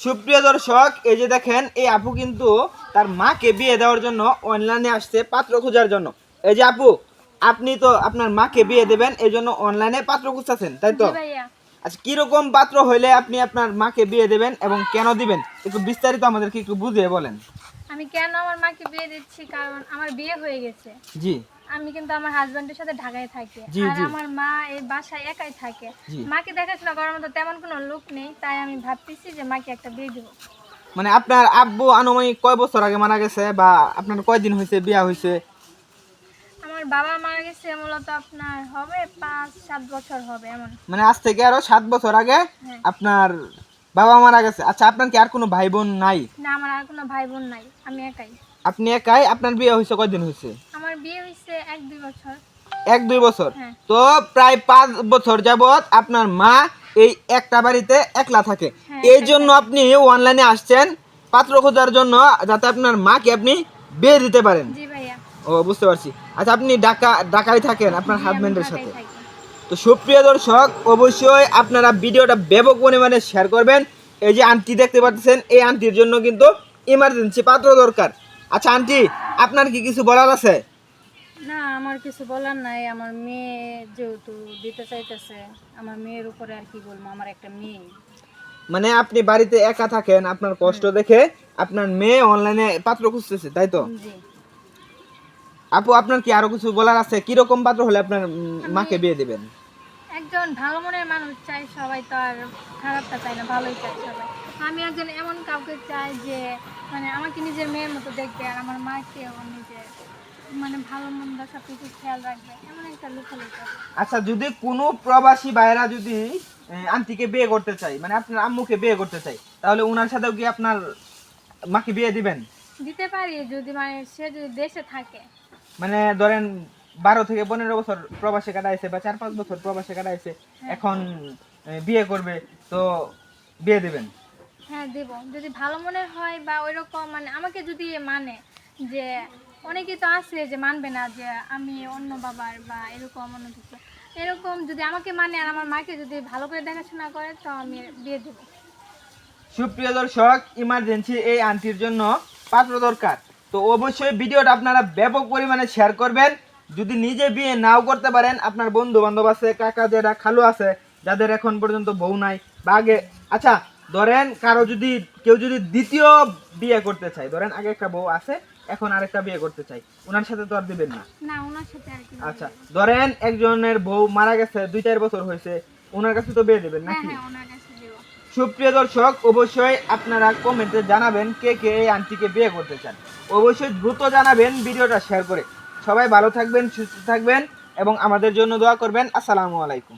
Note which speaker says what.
Speaker 1: সুপ্রিয় দর্শক, এই যে দেখেন এই আপু কিন্তু তার মাকে বিয়ে দেওয়ার জন্য অনলাইনে আসছে পাত্র খোঁজার জন্য। এই যে আপু, আপনি তো আপনার মাকে বিয়ে দেবেন, এই জন্য অনলাইনে পাত্র খুঁজতেছেন, তাই তো?
Speaker 2: জি ভাইয়া।
Speaker 1: আচ্ছা, কিরকম পাত্র হইলে আপনি আপনার মাকে বিয়ে দেবেন এবং কেন দিবেন, একটু বিস্তারিত আমাদেরকে একটু বুঝিয়ে বলেন।
Speaker 2: আমি কেন আমার মাকে বিয়ে দিচ্ছি, কারণ আমার বিয়ে হয়ে গেছে।
Speaker 1: জি
Speaker 2: আমি কিন্তু আমার হাজবেন্ডের সাথে ঢাকায় থাকি,
Speaker 1: জি
Speaker 2: আর
Speaker 1: জি
Speaker 2: আমার মা এই বাসায় একাই থাকে।
Speaker 1: জি।
Speaker 2: মাকে দেখাশোনা করার মতো তেমন কোনো লোক নেই, তাই আমি ভাবতেছি যে মাকে একটা বিয়ে দেবো।
Speaker 1: মানে আপনার আব্বু আনুমানিক কয় বছর আগে মারা গেছে, বা আপনার কয়দিন হয়েছে বিয়া হয়েছে?
Speaker 2: আমার বাবা মারা গেছে মূলত আপনার হবে 5-7 বছর হবে এমন।
Speaker 1: মানে আজ থেকে আরো 7 বছর আগে
Speaker 2: হ্যাঁ।
Speaker 1: আপনার বাবা মারা গেছে। আচ্ছা, আপনার কি আর কোনো ভাই বোন নাই?
Speaker 2: না, আমার আর কোনো ভাই বোন নাই, আমি একাই।
Speaker 1: আপনি একাই? আপনার বিয়ে হয়েছে কয়দিন হয়েছে?
Speaker 2: আমার বিয়ে হয়েছে 1-2 বছর।
Speaker 1: 1-2 বছর।
Speaker 2: হ্যাঁ।
Speaker 1: তো প্রায় 5 বছর যাবত আপনার মা এই একটা বাড়িতে একলা থাকে।
Speaker 2: হ্যাঁ,
Speaker 1: এই
Speaker 2: একাই
Speaker 1: জন্য
Speaker 2: থাকে।
Speaker 1: আপনি অনলাইনে আসছেন পাত্র খোঁজার জন্য, যাতে আপনার মাকে আপনি বিয়ে দিতে পারেন।
Speaker 2: জি ভাইয়া।
Speaker 1: ও, বুঝতে পারছি। আচ্ছা, আপনি ঢাকায় থাকেন আপনার
Speaker 2: জি, আমি
Speaker 1: হাজবেন্ডের
Speaker 2: ঢাকায়
Speaker 1: সাথে।
Speaker 2: থাকি।
Speaker 1: তো সুপ্রিয় দর্শক, অবশ্যই আপনারা ভিডিওটা ব্যাপক পরিমাণে শেয়ার করবেন। এই যে আন্টি দেখতে পাচ্ছেন, এই আন্টির জন্য কিন্তু ইমার্জেন্সি পাত্র দরকার। আচ্ছা আন্টি, আপনার কি কিছু বলার আছে?
Speaker 3: না, আমার কিছু বলার নাই। আমার মেয়ে যেহেতু দিতে চাইতেছে, আমার মেয়ের উপরে আর কি বলবো, আমার একটা মেয়ে।
Speaker 1: মানে আপনি বাড়িতে একা থাকেন, আপনার কষ্ট দেখে আপনার মেয়ে অনলাইনে পাত্র খুঁজতেছে, তাই তো?
Speaker 3: জি।
Speaker 1: আপু, আপনার কি আরো কিছু বলার আছে? কিরকম পাত্র হলে আপনার মাকে
Speaker 2: আমি
Speaker 1: বিয়ে দিবেন?
Speaker 2: একজন ভালো মনের মানুষ চাই, সবাই তো আর খারাপটা চায় না, ভালোই চায় সবাই। আমি একজন এমন কাউকে চাই যে মানে আমাকে নিজের মেয়ের মতো দেখবে, আর আমার মাকেও নিজের মানে ভালো মন্দ সব কিছু খেয়াল রাখবে, এমন একটা লোক হলে চাই।
Speaker 1: আচ্ছা, যদি কোনো প্রবাসী ভাইরা যদি আন্টিকে বিয়ে করতে চাই, মানে আপনার আম্মুকে বিয়ে করতে চাই, তাহলে ওনার সাথেও কি আপনার মাকে বিয়ে দিবেন?
Speaker 2: দিতে পারি যদি মানে সে যদি দেশে থাকে।
Speaker 1: মানে ধরেন 12 থেকে 15 বছর প্রবাসে কাটাইছে, বা 4-5 বছর প্রবাসে কাটাইছে, এখন বিয়ে করবে, তো বিয়ে দিবেন?
Speaker 2: হ্যাঁ, দেব। যদি ভালো মনের হয় বা ওইরকম মানে আমাকে যদি মানে যে অনেকেই তো আছে যে মানবে না যে আমি অন্য বাবার বা এরকম অন্য কিছু, এরকম যদি আমাকে মানে আর আমার মাকে যদি ভালো করে দেখাশোনা করে, তো আমি বিয়ে দেবো।
Speaker 1: সুপ্রিয় দর্শক, ইমার্জেন্সি এই আন্টির জন্য পাত্র দরকার। তো অবশ্যই ভিডিওটা আপনারা ব্যাপক পরিমাণে শেয়ার করবেন। যদি নিজে বিয়ে নাও করতে পারেন, আপনার বন্ধু বান্ধব আছে, কাকা জেঠা খালু আছে, যাদের এখন পর্যন্ত বউ নাই বা আগে, আচ্ছা ধরেন কেউ যদি দ্বিতীয় বিয়ে করতে চায়, ধরেন আগে একটা বউ আছে, এখন আরেকটা বিয়ে করতে চাই, ওনার সাথে তো আর দিবেন না।
Speaker 2: না, ওনার সাথে আর কি।
Speaker 1: আচ্ছা, ধরেন একজনের বউ মারা গেছে, 2-4 বছর হয়েছে, ওনার কাছে তো বিয়ে দেবেন
Speaker 2: হ্যাঁ
Speaker 1: নাকি?
Speaker 2: হ্যাঁ, ওনার কাছে দেবো।
Speaker 1: সুপ্রিয় দর্শক, অবশ্যই আপনারা কমেন্টে জানাবেন কে কে এই আন্টিকে বিয়ে করতে চান। অবশ্যই দ্রুত জানাবেন ভিডিওটা শেয়ার করে। সবাই ভালো থাকবেন, সুস্থ থাকবেন এবং আমাদের জন্য দোয়া করবেন। আসসালামু আলাইকুম।